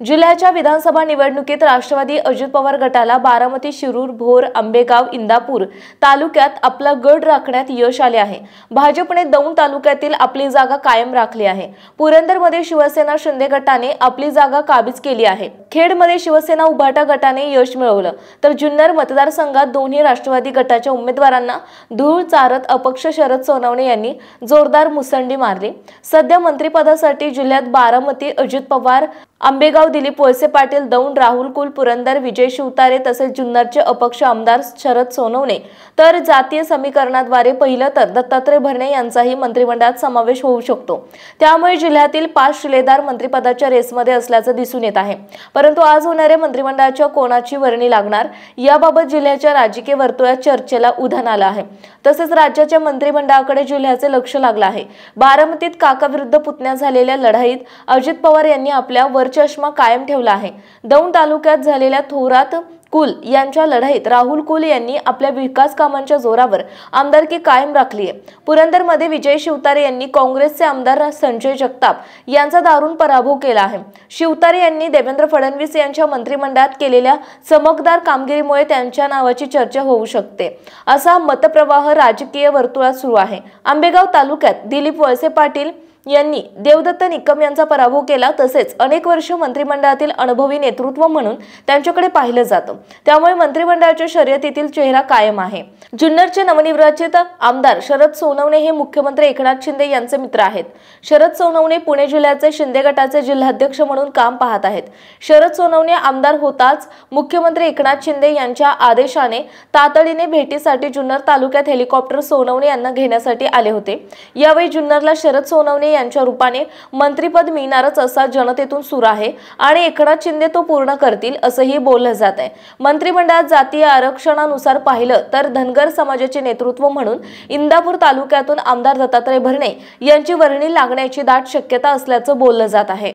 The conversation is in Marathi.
जिल्ह्याच्या विधानसभा निवडणुकीत राष्ट्रवादी अजित पवार गटाला बारामती, शिरूर, भोर, आंबेगाव, इंदापूर तालुक्यात आपला गड राखण्यात यश आले आहे। भाजपने दौंड तालुक्यातील आपली जागा कायम राखली आहे। पुरंदरमध्ये शिवसेना शिंदे गटाने आपली जागा काबीज केली आहे। खेडमध्ये शिवसेना उभाटा गटाने यश मिळवलं, तर जुन्नर मतदारसंघात दोन्ही राष्ट्रवादी गटाच्या उमेदवारांना धूळ चारत अपक्ष शरद सोनवणे यांनी जोरदार मुसंडी मारली। सध्या मंत्रिपदासाठी जिल्ह्यात बारामती अजित पवार, आंबेगाव दिलीप वळसे पाटील, दौंड राहुल कुल, पुरंदर विजय शिवतारे तसेच जुन्नरचे अपक्ष आमदार शरद सोनवणे, तर जातीय समीकरणाद्वारे पहिलं तर दत्तात्रय भरणे यांचाही मंत्रिमंडळात समावेश होऊ शकतो। त्यामुळे जिल्ह्यातील 5 शिलेदार मंत्रिपदाच्या रेसमध्ये असल्याचं दिसून येत आहे। परंतु आज होणाऱ्या मंत्रिमंडळाच्या कोणाची वर्णी लागणार याबाबत जिल्ह्याच्या राजकीय वर्तुळात चर्चेला उधाण आलं आहे। तसेच राज्याच्या मंत्रिमंडळाकडे जिल्ह्याचे लक्ष लागलं आहे। बारामतीत काका विरुद्ध पुतण्या झालेल्या लढाईत अजित पवार यांनी आपल्या चष्मा कायम ठेवला आहे। दौंड तालुक्यात झालेल्या थोरात कुल यांच्या लढाईत राहुल कुल यांनी आपल्या विकास कामांच्या जोरावर आमदारकी कायम राखली आहे। पुरंदरमध्ये विजय शिवतारे यांनी काँग्रेसचे आमदार संजय जगताप यांचा दारुण पराभव केला आहे। शिवतारे यांनी देवेंद्र फडणवीस यांच्या मंत्रिमंडळात केलेल्या चमकदार कामगिरीमुळे त्यांच्या नावाची चर्चा होऊ शकते, असा मतप्रवाह राजकीय वर्तुळात सुरू आहे। आंबेगाव तालुक्यात दिलीप वळसे पाटील यांनी देवदत्त निकम यांचा पराभव केला, तसेच अनेक वर्ष मंत्रिमंडळातील अनुभवी नेतृत्व म्हणून त्यांच्याकडे पाहिलं जातं। त्यामुळे मंत्रिमंडळाच्या शर्यतीतील चेहरा कायम आहे। जुन्नरचे नवनिर्वाचित आमदार शरद सोनवणे हे मुख्यमंत्री एकनाथ शिंदे यांचे मित्र आहेत। शरद सोनवणे पुणे जिल्ह्याचे शिंदे गटाचे जिल्हाध्यक्ष म्हणून काम पाहत आहेत। शरद सोनवणे आमदार होताच मुख्यमंत्री एकनाथ शिंदे यांच्या आदेशाने तातडीने भेटीसाठी जुन्नर तालुक्यात हेलिकॉप्टर सोनवणे यांना घेण्यासाठी आले होते। यावेळी जुन्नरला शरद सोनवणे यांच्या रूपाने मंत्रिपद मिळणारच असा जनतेतून सूर आहे आणि एकनाथ शिंदे तो पूर्ण करतील असंही बोललं जात आहे। मंत्रिमंडळात जातीय आरक्षणानुसार पाहिलं तर धनगर समाजाचे नेतृत्व म्हणून इंदापूर तालुक्यातून आमदार दत्तात्रय भरणे यांची वर्णी लागण्याची दाट शक्यता असल्याचं बोललं जात आहे।